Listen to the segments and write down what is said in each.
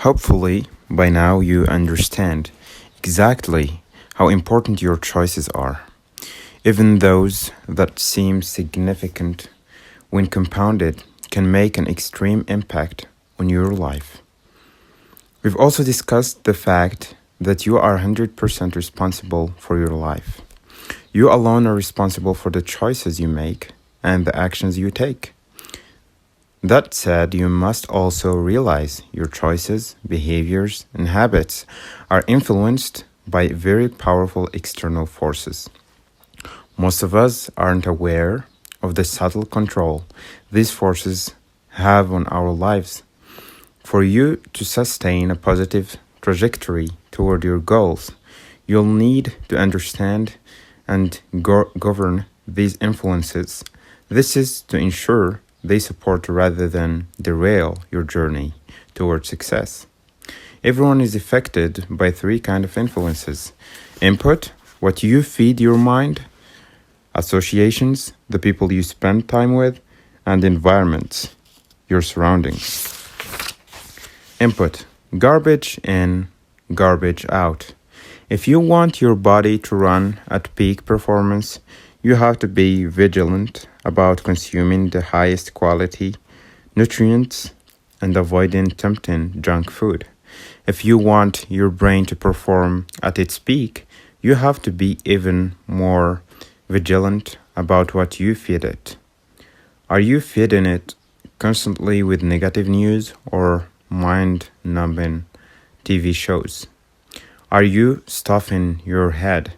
Hopefully, by now you understand exactly how important your choices are, even those that seem significant when compounded can make an extreme impact on your life. We've also discussed the fact that you are 100% responsible for your life. You alone are responsible for the choices you make and the actions you take. That said, you must also realize your choices, behaviors, and habits are influenced by very powerful external forces. Most of us aren't aware of the subtle control these forces have on our lives. For you to sustain a positive trajectory toward your goals, you'll need to understand and govern these influences. This is to ensure they support rather than derail your journey toward success. Everyone is affected by three kinds of influences: input, what you feed your mind; associations, the people you spend time with; and environments, your surroundings. Input: garbage in, garbage out. If you want your body to run at peak performance, you have to be vigilant about consuming the highest quality nutrients and avoiding tempting junk food. If you want your brain to perform at its peak, you have to be even more vigilant about what you feed it. Are you feeding it constantly with negative news or mind-numbing TV shows? Are you stuffing your head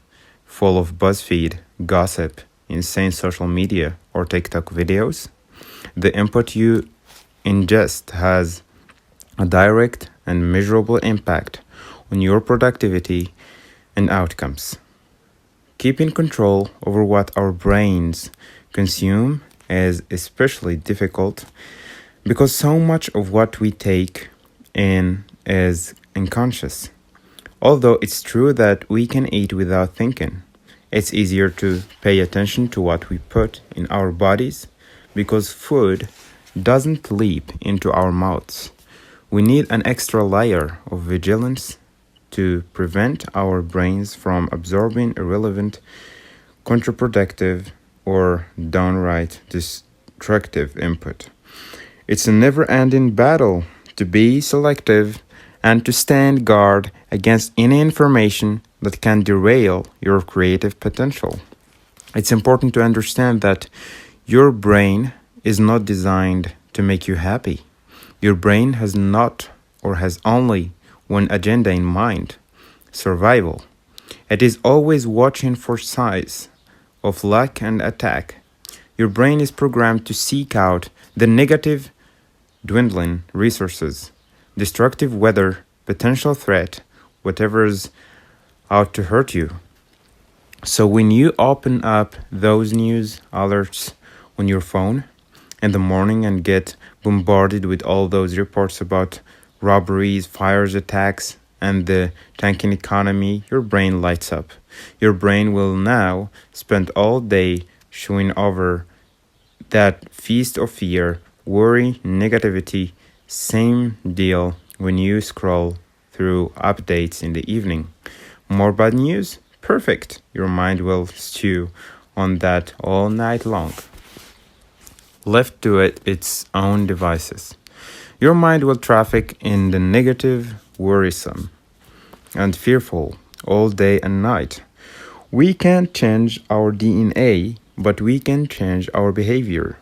full of BuzzFeed, gossip, insane social media, or TikTok videos? The input you ingest has a direct and measurable impact on your productivity and outcomes. Keeping control over what our brains consume is especially difficult because so much of what we take in is unconscious. Although it's true that we can eat without thinking, it's easier to pay attention to what we put in our bodies because food doesn't leap into our mouths. We need an extra layer of vigilance to prevent our brains from absorbing irrelevant, counterproductive, or downright destructive input. It's a never-ending battle to be selective and to stand guard against any information that can derail your creative potential. It's important to understand that your brain is not designed to make you happy. Your brain has not or has only one agenda in mind: survival. It is always watching for signs of lack and attack. Your brain is programmed to seek out the negative, dwindling resources, destructive weather, potential threat, whatever's out to hurt you. So when you open up those news alerts on your phone in the morning and get bombarded with all those reports about robberies, fires, attacks, and the tanking economy, your brain lights up. Your brain will now spend all day chewing over that feast of fear, worry, negativity. Same deal when you scroll through updates in the evening. More bad news? Perfect. Your mind will stew on that all night long. Left to its own devices, your mind will traffic in the negative, worrisome, and fearful all day and night. We can't change our DNA, but we can change our behavior.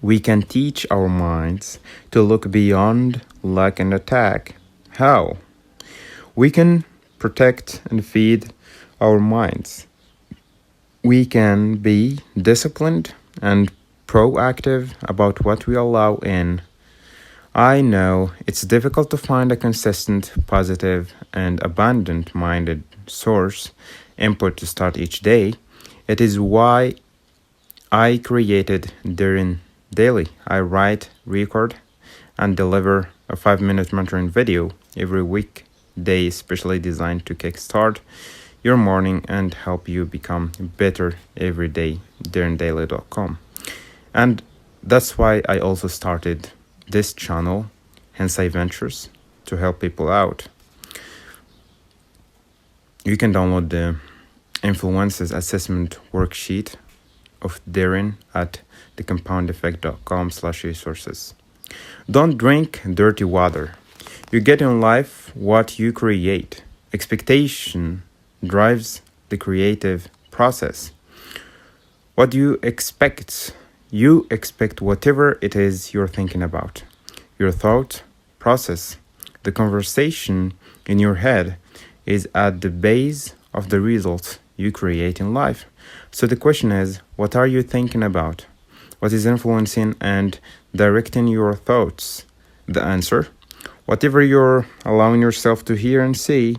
We can teach our minds to look beyond lack and attack. How? We can protect and feed our minds. We can be disciplined and proactive about what we allow in. I know it's difficult to find a consistent, positive, and abundant-minded source input to start each day. It is why I created Daring Daily. I write, record, and deliver a 5-minute mentoring video every weekday, specially designed to kickstart your morning and help you become better every day. DaringDaily.com. And that's why I also started this channel, Hensai Ventures, to help people out. You can download the influences assessment worksheet of Darren at thecompoundeffect.com/resources. Don't drink dirty water. You get in life what you create. Expectation drives the creative process. What do you expect? You expect whatever it is you're thinking about. Your thought process, the conversation in your head, is at the base of the results you create in life. So the question is, what are you thinking about? What is influencing and directing your thoughts? The answer, whatever you're allowing yourself to hear and see,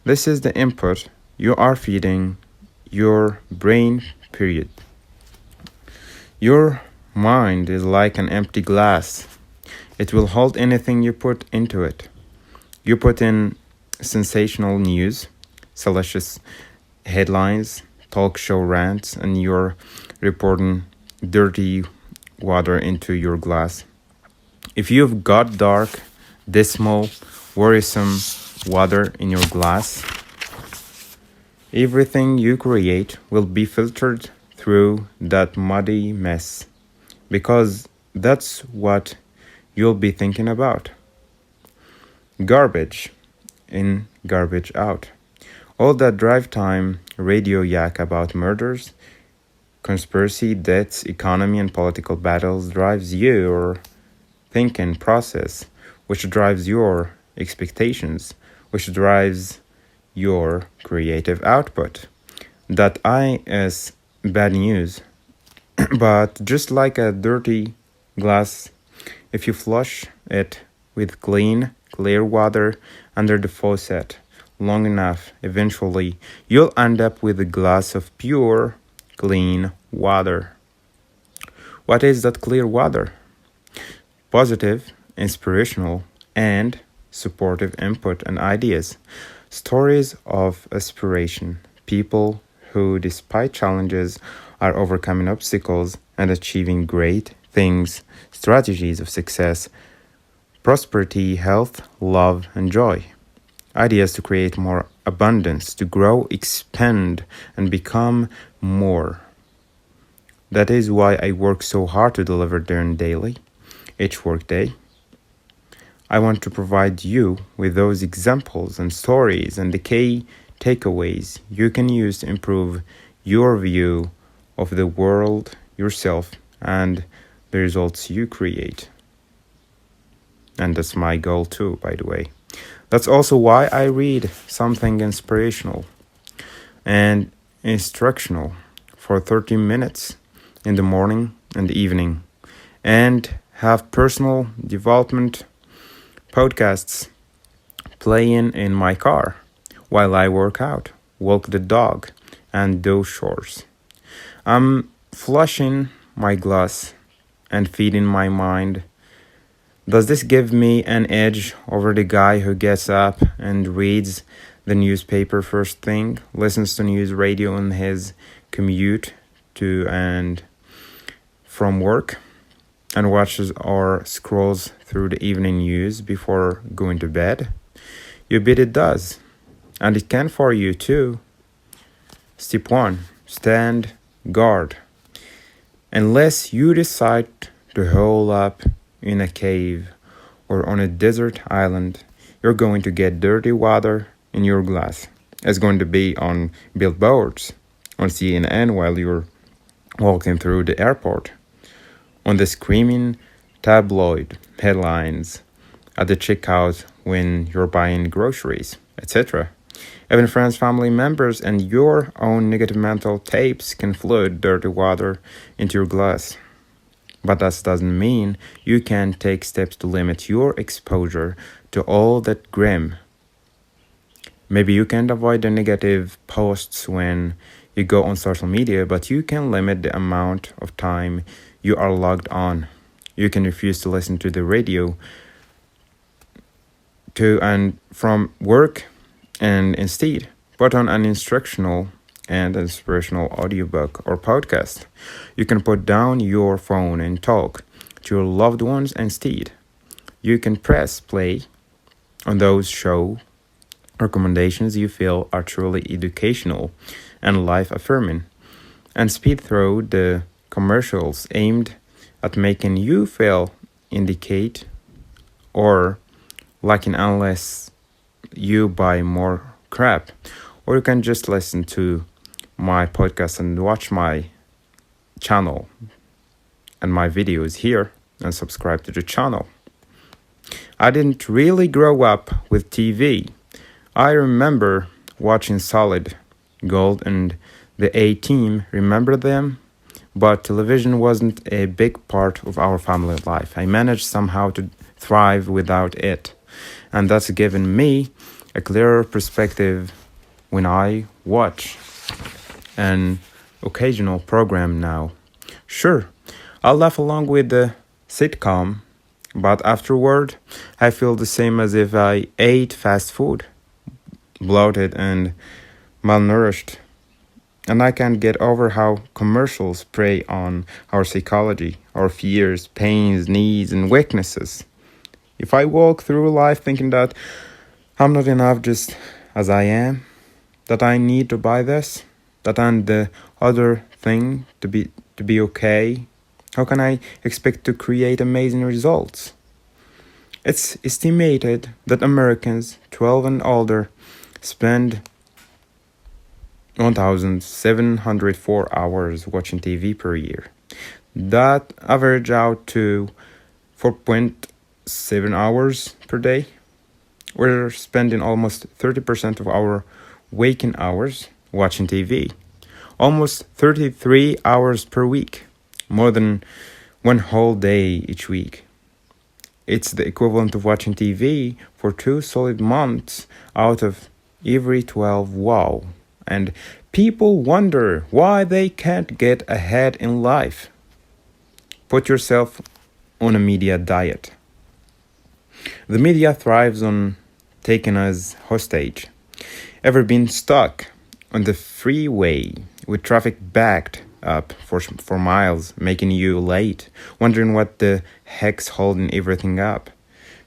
this is the input you are feeding your brain, period. Your mind is like an empty glass. It will hold anything you put into it. You put in sensational news, salacious headlines, talk show rants, and you're reporting dirty water into your glass. If you've got dark, dismal, worrisome water in your glass, everything you create will be filtered through that muddy mess, because that's what you'll be thinking about. Garbage in, garbage out. All that drive time radio yak about murders, conspiracy, deaths, economy, and political battles drives your thinking process, which drives your expectations, which drives your creative output. That is bad news. But just like a dirty glass, if you flush it with clear water under the faucet long enough, eventually you'll end up with a glass of pure, clean water. What is that clear water? Positive, inspirational, and supportive input and ideas. Stories of aspiration. People who, despite challenges, are overcoming obstacles and achieving great things. Strategies of success. Prosperity, health, love, and joy. Ideas to create more abundance, to grow, expand, and become more. That is why I work so hard to deliver Darren daily, each workday. I want to provide you with those examples and stories and the key takeaways you can use to improve your view of the world, yourself, and the results you create. And that's my goal too, by the way. That's also why I read something inspirational and instructional for 30 minutes in the morning and the evening, and have personal development podcasts playing in my car while I work out, walk the dog, and do chores. I'm flushing my glass and feeding my mind. Does this give me an edge over the guy who gets up and reads the newspaper first thing, listens to news radio on his commute to and from work, and watches or scrolls through the evening news before going to bed? You bet it does. And it can for you too. Step 1. Stand guard. Unless you decide to hole up in a cave or on a desert island, you're going to get dirty water in your glass. It's going to be on billboards, on CNN while you're walking through the airport, on the screaming tabloid headlines at the checkout when you're buying groceries, etc. Even friends, family members, and your own negative mental tapes can flood dirty water into your glass. But that doesn't mean you can't take steps to limit your exposure to all that grim. Maybe you can't avoid the negative posts when you go on social media, but you can limit the amount of time you are logged on. You can refuse to listen to the radio to and from work, and instead put on an instructional and inspirational audiobook or podcast. You can put down your phone and talk to your loved ones instead. You can press play on those show recommendations you feel are truly educational and life affirming, and speed through the commercials aimed at making you feel indicate or lacking unless you buy more crap. Or you can just listen to my podcast and watch my channel and my videos here and subscribe to the channel. I didn't really grow up with TV. I remember watching Solid Gold and the A-Team, remember them? But television wasn't a big part of our family life. I managed somehow to thrive without it, and that's given me a clearer perspective when I watch an occasional program now. Sure, I'll laugh along with the sitcom, but afterward, I feel the same as if I ate fast food, bloated and malnourished. And I can't get over how commercials prey on our psychology, our fears, pains, needs, and weaknesses. If I walk through life thinking that I'm not enough just as I am, that I need to buy this, that I'm the other thing to be okay, how can I expect to create amazing results? It's estimated that Americans 12 and older spend 1,704 hours watching TV per year. That average out to 4.7 hours per day. We're spending almost 30% of our waking hours watching TV. Almost 33 hours per week. More than one whole day each week. It's the equivalent of watching TV for 2 solid months out of every 12. Wow. And people wonder why they can't get ahead in life. Put yourself on a media diet. The media thrives on taking us hostage. Ever been stuck on the freeway with traffic backed up for miles, making you late, wondering what the heck's holding everything up?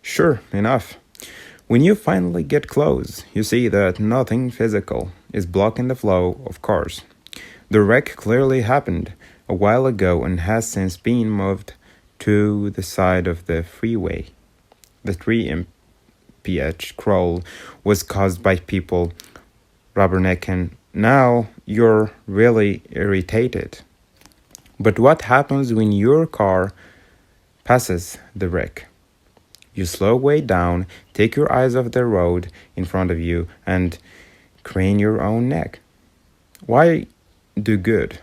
Sure enough, when you finally get close, you see that nothing physical is blocking the flow of cars. The wreck clearly happened a while ago and has since been moved to the side of the freeway. The 3 mph crawl was caused by people rubbernecking. Now you're really irritated. But what happens when your car passes the wreck? You slow way down, take your eyes off the road in front of you, and crane your own neck. Why do good?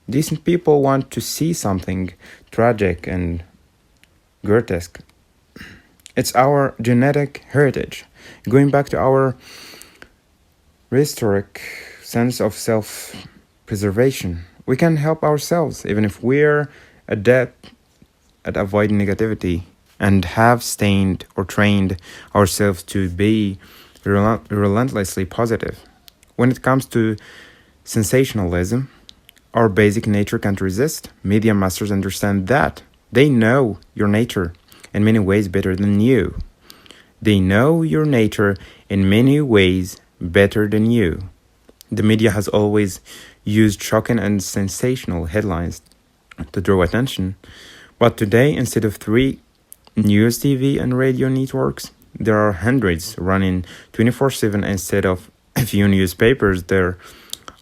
Decent people want to see something tragic and grotesque. It's our genetic heritage, going back to our historic sense of self-preservation. We can help ourselves, even if we're adept at avoiding negativity and have stained or trained ourselves to be relentlessly positive. When it comes to sensationalism, our basic nature can't resist. Media masters understand that. They know your nature in many ways better than you. They know your nature in many ways better than you. The media has always used shocking and sensational headlines to draw attention. But today, instead of 3 news TV and radio networks, there are hundreds running 24/7. Instead of a few newspapers, there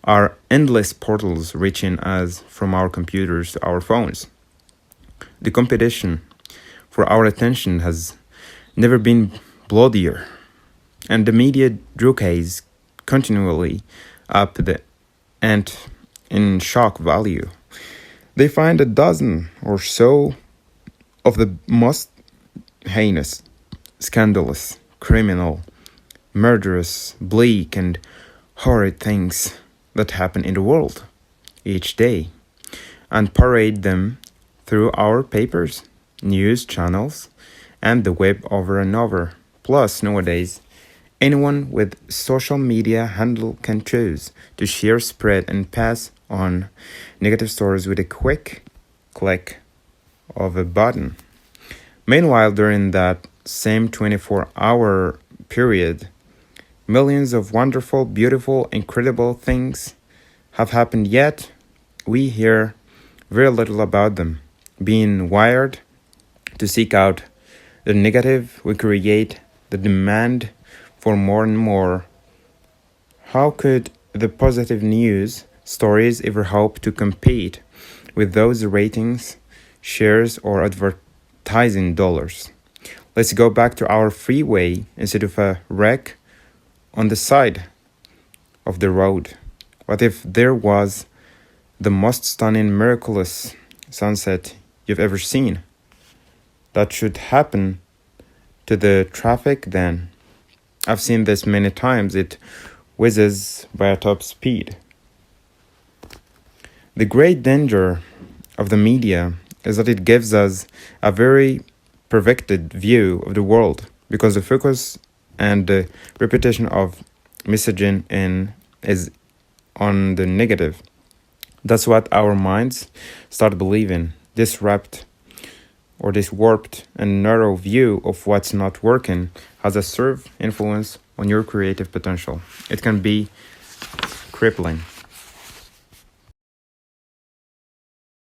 are endless portals reaching us from our computers to our phones. The competition for our attention has never been bloodier, and the media jockey's continually up the ante in shock value. They find a dozen or so of the most heinous, scandalous, criminal, murderous, bleak, and horrid things that happen in the world each day, and parade them through our papers, news channels, and the web over and over. Plus, nowadays, anyone with social media handle can choose to share, spread, and pass on negative stories with a quick click of a button. Meanwhile, during that same 24-hour period. Millions of wonderful, beautiful, incredible things have happened, yet we hear very little about them. Being wired to seek out the negative, we create the demand for more and more. How could the positive news stories ever hope to compete with those ratings, shares, or advertising dollars? Let's go back to our freeway instead of a wreck on the side of the road. What if there was the most stunning, miraculous sunset you've ever seen? That should happen to the traffic then. I've seen this many times. It whizzes by a top speed. The great danger of the media is that it gives us a very perfected view of the world, because the focus and the repetition of messaging is on the negative. That's what our minds start believing. This warped and narrow view of what's not working has a serve influence on your creative potential. It can be crippling.